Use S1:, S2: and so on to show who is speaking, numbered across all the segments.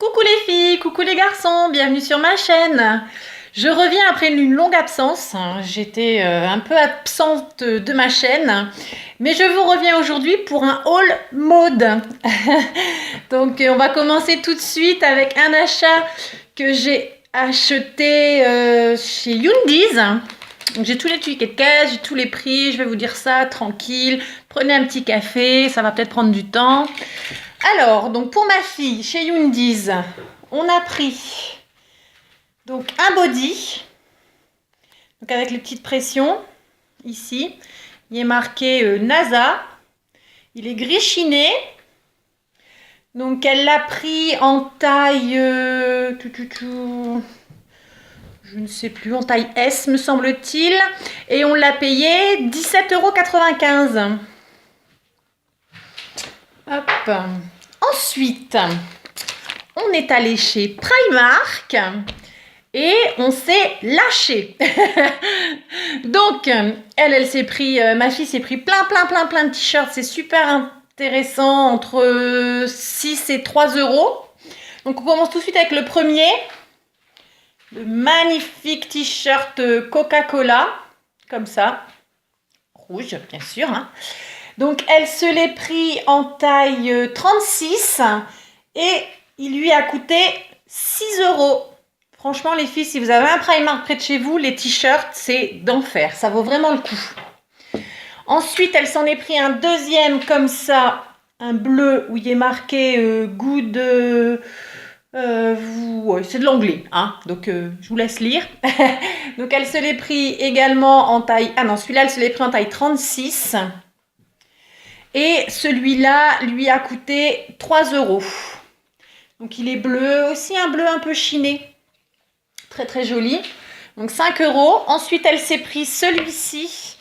S1: Coucou les filles, coucou les garçons, bienvenue sur ma chaîne. Je reviens après une longue absence. J'étais un peu absente de ma chaîne, mais je vous reviens aujourd'hui pour un haul mode. Donc on va commencer tout de suite avec un achat que j'ai acheté chez Youndies. Donc j'ai tous les tickets de caisse, j'ai tous les prix, je vais vous dire ça tranquille. Prenez un petit café, ça va peut-être prendre du temps. Alors, donc pour ma fille, chez Youndies, on a pris donc un body, donc avec les petites pressions, ici. Il est marqué NASA. Il est gris chiné. Donc elle l'a pris en taille, je ne sais plus, en taille S me semble-t-il. Et on l'a payé 17,95 €. Hop. Ensuite, on est allé chez Primark et on s'est lâché. Donc, elle s'est pris, ma fille s'est pris plein de t-shirts. C'est super intéressant, entre 6 et 3 €. Donc, on commence tout de suite avec le premier. Le magnifique t-shirt Coca-Cola, comme ça. Rouge, bien sûr, hein. Donc, elle se l'est pris en taille 36 et il lui a coûté 6 €. Franchement, les filles, si vous avez un Primark près de chez vous, les t-shirts, c'est d'enfer. Ça vaut vraiment le coup. Ensuite, elle s'en est pris un deuxième comme ça, un bleu où il est marqué good. Ouais, c'est de l'anglais, hein, donc je vous laisse lire. Donc, elle se l'est pris également en taille. Ah non, celui-là, elle se l'est pris en taille 36. Et celui-là lui a coûté 3 €. Donc il est bleu, aussi un bleu un peu chiné. Très joli. Donc 5 €. Ensuite, elle s'est pris celui-ci.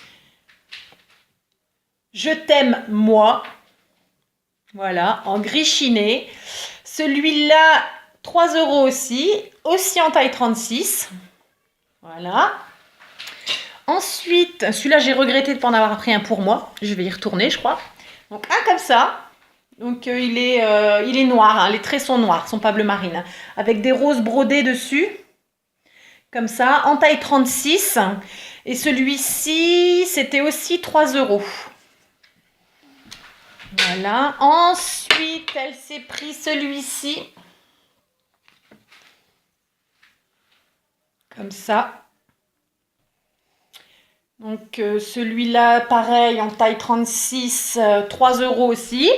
S1: Je t'aime moi. Voilà, en gris chiné. Celui-là, 3 € aussi en taille 36. Voilà. Ensuite, celui-là, j'ai regretté de ne pas en avoir pris un pour moi. Je vais y retourner, je crois. Donc un comme ça. Donc il est noir, hein. Les traits sont noirs, sont pas bleu marine, hein, avec des roses brodées dessus. Comme ça, en taille 36. Et celui-ci, c'était aussi 3 €. Voilà. Ensuite, elle s'est pris celui-ci. Comme ça. Donc celui-là, pareil, en taille 36, 3 € aussi.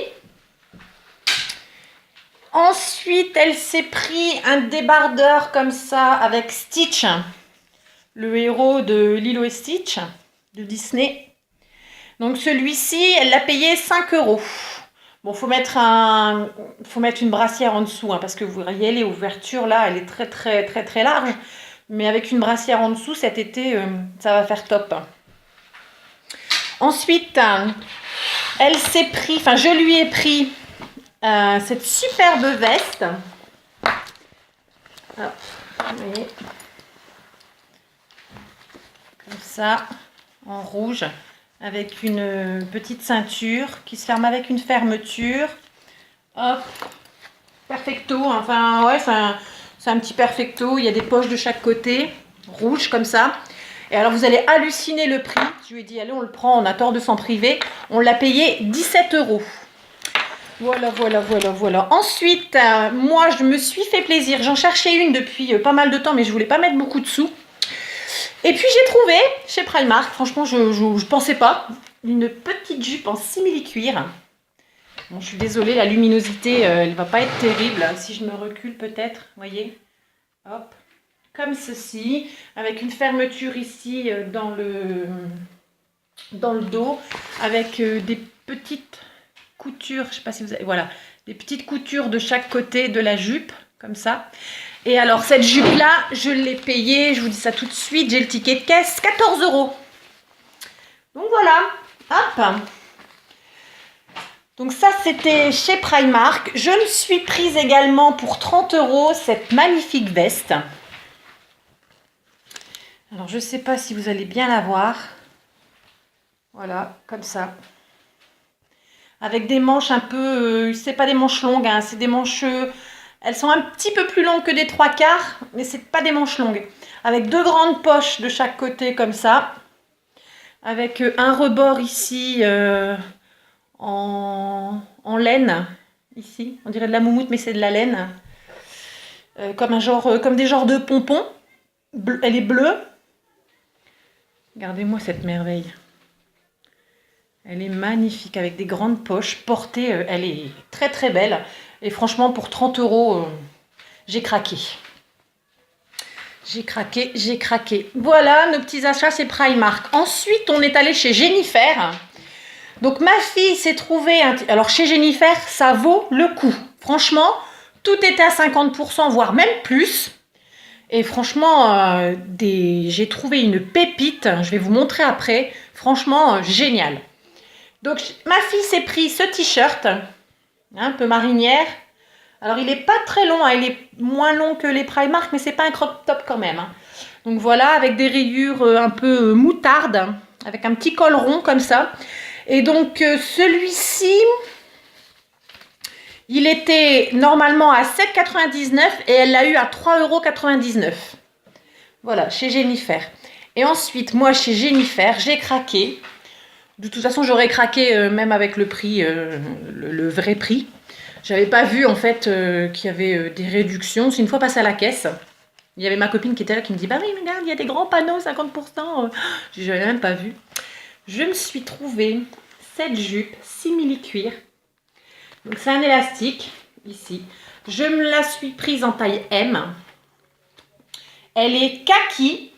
S1: Ensuite, elle s'est pris un débardeur comme ça avec Stitch, le héros de Lilo et Stitch de Disney. Donc celui-ci, elle l'a payé 5 €. Bon, faut mettre une brassière en dessous, hein, parce que vous voyez les ouvertures là, elle est très large. Mais avec une brassière en dessous, cet été, ça va faire top. Ensuite, elle s'est pris, enfin je lui ai pris cette superbe veste. Hop, vous voyez. Comme ça, en rouge, avec une petite ceinture qui se ferme avec une fermeture. Hop, perfecto, enfin ouais, c'est un petit perfecto, il y a des poches de chaque côté, rouge comme ça. Et alors vous allez halluciner le prix. Je lui ai dit allez, on le prend, on a tort de s'en priver. On l'a payé 17 €. Voilà. Ensuite, moi je me suis fait plaisir. J'en cherchais une depuis pas mal de temps, mais je voulais pas mettre beaucoup de sous. Et puis j'ai trouvé chez Primark, franchement je pensais pas, une petite jupe en simili-cuir. Bon, je suis désolée, la luminosité elle va pas être terrible. Si je me recule peut-être, voyez. Hop. Comme ceci, avec une fermeture ici dans le dos, avec des petites coutures, je sais pas si vous avez, voilà, des petites coutures de chaque côté de la jupe, comme ça. Et alors cette jupe là, je l'ai payée, je vous dis ça tout de suite, j'ai le ticket de caisse, 14 €. Donc voilà, hop. Donc ça c'était chez Primark. Je me suis prise également pour 30 € cette magnifique veste. Alors, je ne sais pas si vous allez bien la voir. Voilà, comme ça. Avec des manches un peu... c'est pas des manches longues, hein, c'est des manches Elles sont un petit peu plus longues que des 3/4, mais c'est pas des manches longues. Avec 2 grandes poches de chaque côté comme ça. Avec un rebord ici en laine. Ici, on dirait de la moumoute, mais c'est de la laine. Comme des genres de pompons. Elle est bleue. Regardez-moi cette merveille. Elle est magnifique avec des grandes poches. Portée, elle est très très belle. Et franchement, pour 30 €, j'ai craqué. J'ai craqué. Voilà, nos petits achats, c'est Primark. Ensuite, on est allé chez Jennifer. Donc, ma fille s'est trouvée... Alors, chez Jennifer, ça vaut le coup. Franchement, tout était à 50%, voire même plus. Et franchement, j'ai trouvé une pépite. Je vais vous montrer après. Franchement, génial. Donc, ma fille s'est pris ce t-shirt, un peu marinière. Alors, il n'est pas très long, hein, il est moins long que les Primark, mais c'est pas un crop top quand même. Hein. Donc, voilà, avec des rayures un peu moutarde, avec un petit col rond comme ça. Et donc, celui-ci, il était normalement à 7,99 € et elle l'a eu à 3,99 €. Voilà, chez Jennifer. Et ensuite, moi, chez Jennifer, j'ai craqué. De toute façon, j'aurais craqué même avec le prix, le vrai prix. J'avais pas vu en fait qu'il y avait des réductions. C'est une fois passé à la caisse. Il y avait ma copine qui était là qui me dit « Bah oui, regarde, il y a des grands panneaux, 50%. » J'avais même pas vu. Je me suis trouvé cette jupe simili-cuir. Donc c'est un élastique, ici. Je me la suis prise en taille M. Elle est kaki.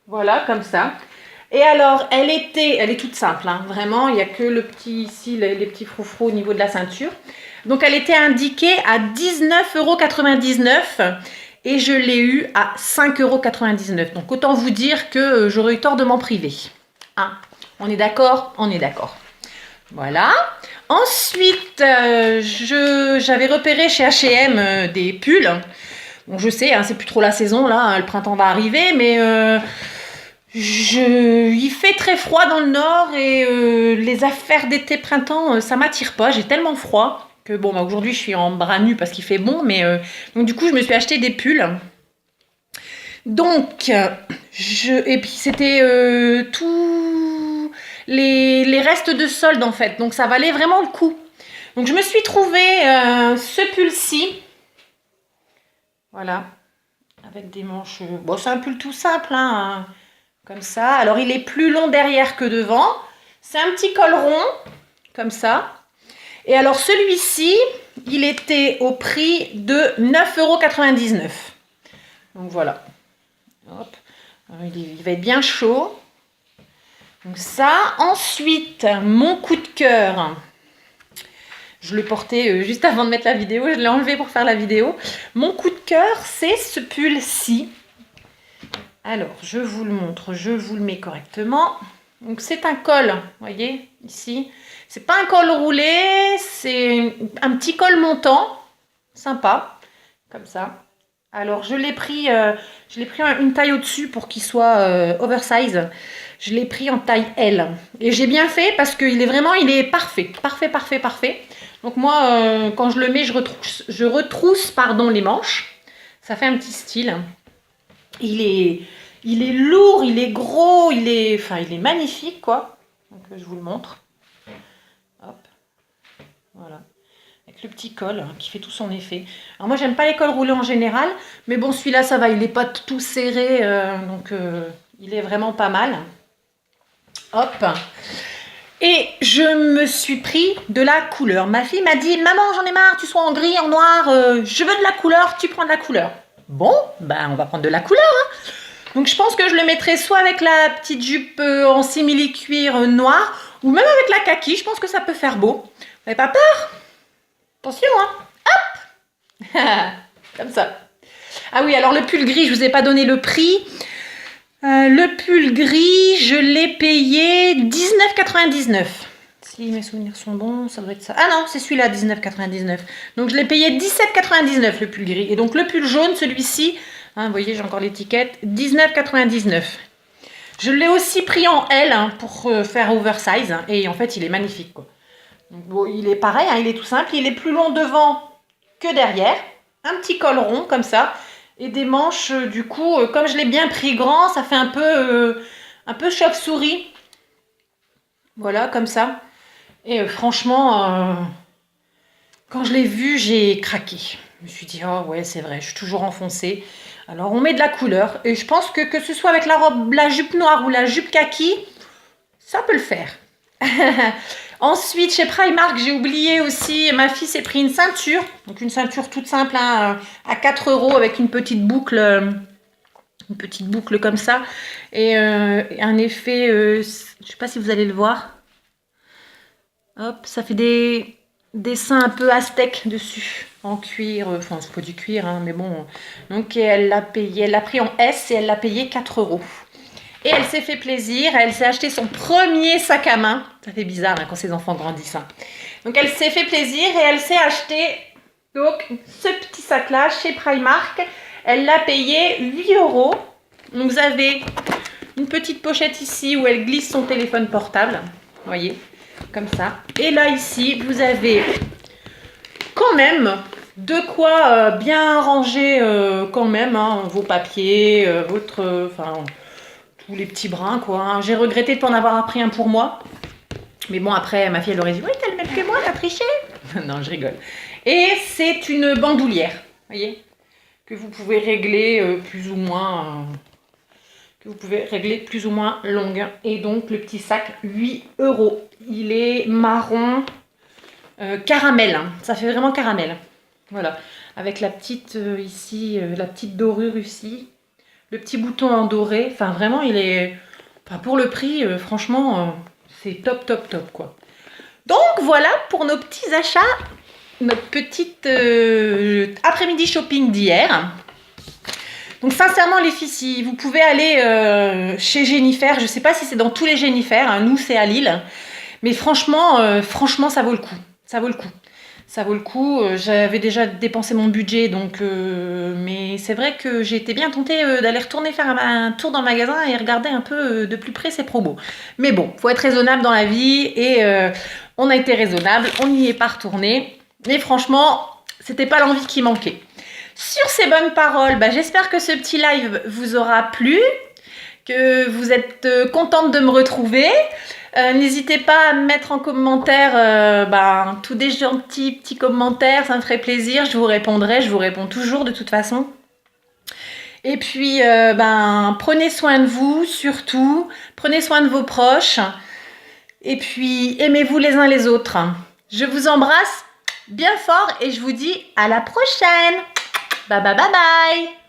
S1: Voilà, comme ça. Et alors, elle est toute simple, hein, vraiment. Il n'y a que le petit ici, les petits froufrous au niveau de la ceinture. Donc, elle était indiquée à 19,99 € et je l'ai eu à 5,99 €. Donc, autant vous dire que j'aurais eu tort de m'en priver. Hein, on est d'accord? On est d'accord. Voilà. Ensuite, j'avais repéré chez H&M des pulls. Bon, je sais, hein, c'est plus trop la saison, là. Hein, le printemps va arriver, mais... il fait très froid dans le nord et les affaires d'été-printemps, ça m'attire pas. J'ai tellement froid que bon, bah, aujourd'hui je suis en bras nus parce qu'il fait bon, mais donc du coup je me suis acheté des pulls. Donc, et puis c'était tous les restes de solde en fait, donc ça valait vraiment le coup. Donc je me suis trouvé ce pull-ci, voilà, avec des manches. Bon, c'est un pull tout simple, hein. Comme ça. Alors, il est plus long derrière que devant. C'est un petit col rond, comme ça. Et alors, celui-ci, il était au prix de 9,99 €. Donc, voilà. Hop. Il va être bien chaud. Donc, ça. Ensuite, mon coup de cœur. Je le portais juste avant de mettre la vidéo. Je l'ai enlevé pour faire la vidéo. Mon coup de cœur, c'est ce pull-ci. Alors, je vous le montre, je vous le mets correctement. Donc, c'est un col, vous voyez, ici. C'est pas un col roulé, c'est un petit col montant, sympa, comme ça. Alors, je l'ai pris une taille au-dessus pour qu'il soit oversize. Je l'ai pris en taille L. Et j'ai bien fait parce qu'il est parfait, parfait. Donc, moi, quand je le mets, je retrousse les manches. Ça fait un petit style. Il est lourd, il est gros, il est magnifique, quoi. Donc, je vous le montre. Hop. Voilà. Avec le petit col hein, qui fait tout son effet. Alors, moi, j'aime pas les cols roulés en général. Mais bon, celui-là, ça va. Il n'est pas tout serré. Donc, il est vraiment pas mal. Hop. Et je me suis pris de la couleur. Ma fille m'a dit « Maman, j'en ai marre, tu sois en gris, en noir. Je veux de la couleur, tu prends de la couleur. » Bon, ben, on va prendre de la couleur, hein. Donc, je pense que je le mettrai soit avec la petite jupe en simili-cuir noir, ou même avec la kaki. Je pense que ça peut faire beau. Vous n'avez pas peur? Attention, hein. Hop. Comme ça. Ah oui, alors le pull gris, je ne vous ai pas donné le prix. Le pull gris, je l'ai payé 19,99 €. Si mes souvenirs sont bons, ça doit être ça. Ah non, c'est celui-là, 19,99 €. Donc, je l'ai payé 17,99 € le pull gris. Et donc, le pull jaune, celui-ci... Hein, vous voyez, j'ai encore l'étiquette. 19,99 €. Je l'ai aussi pris en L hein, pour faire oversize. Hein, et en fait, il est magnifique, quoi. Donc, bon, il est pareil, hein, il est tout simple. Il est plus long devant que derrière. un petit col rond comme ça et des manches du coup comme je l'ai bien pris grand, ça fait un peu chauve-souris. Voilà, comme ça. Et franchement, quand je l'ai vu, j'ai craqué. Je me suis dit, oh ouais, c'est vrai, je suis toujours enfoncée. Alors, on met de la couleur. Et je pense que ce soit avec la robe, la jupe noire ou la jupe kaki, ça peut le faire. Ensuite, chez Primark, j'ai oublié aussi, ma fille s'est pris une ceinture. Donc, une ceinture toute simple, hein, à 4 € avec une petite boucle comme ça. Et un effet, je ne sais pas si vous allez le voir. Hop, ça fait des dessins un peu aztèques dessus, en cuir, enfin c'est pas du cuir, hein, mais bon. Donc elle l'a payé, elle l'a pris en S et elle l'a payé 4 €. Et elle s'est fait plaisir, elle s'est acheté son premier sac à main. Ça fait bizarre hein, quand ses enfants grandissent. Hein. Donc elle s'est fait plaisir et elle s'est acheté donc, ce petit sac-là chez Primark. Elle l'a payé 8 €. Donc vous avez une petite pochette ici où elle glisse son téléphone portable, vous voyez, comme ça. Et là ici, vous avez quand même de quoi bien ranger quand même hein, vos papiers, enfin tous les petits brins quoi. Hein. J'ai regretté de ne pas en avoir pris un pour moi. Mais bon, après, ma fille, elle aurait dit, oui, t'as le même que moi, t'as triché. Non, je rigole. Et c'est une bandoulière, vous voyez, que vous pouvez régler plus ou moins... que vous pouvez régler plus ou moins longue. Et donc, le petit sac, 8 €. Il est marron caramel. Hein. Ça fait vraiment caramel. Voilà. Avec la petite ici, la petite dorure ici. Le petit bouton en doré. Enfin, vraiment, il est... Enfin, pour le prix, franchement, c'est top, top, top, quoi. Donc, voilà pour nos petits achats. Notre petite après-midi shopping d'hier. Donc sincèrement les filles, si vous pouvez aller chez Jennifer, je ne sais pas si c'est dans tous les Jennifer, hein, nous c'est à Lille, mais franchement ça vaut le coup, ça vaut le coup. Ça vaut le coup, j'avais déjà dépensé mon budget, donc, mais c'est vrai que j'ai été bien tentée d'aller retourner faire un tour dans le magasin et regarder un peu de plus près ces promos. Mais bon, faut être raisonnable dans la vie et on a été raisonnable, on n'y est pas retourné, mais franchement, c'était pas l'envie qui manquait. Sur ces bonnes paroles, bah, j'espère que ce petit live vous aura plu, que vous êtes contente de me retrouver. N'hésitez pas à me mettre en commentaire tous des gentils petits commentaires, ça me ferait plaisir, je vous répondrai, je vous réponds toujours de toute façon. Et puis, prenez soin de vous, surtout, prenez soin de vos proches, et puis aimez-vous les uns les autres. Je vous embrasse bien fort et je vous dis à la prochaine. Bye bye bye bye.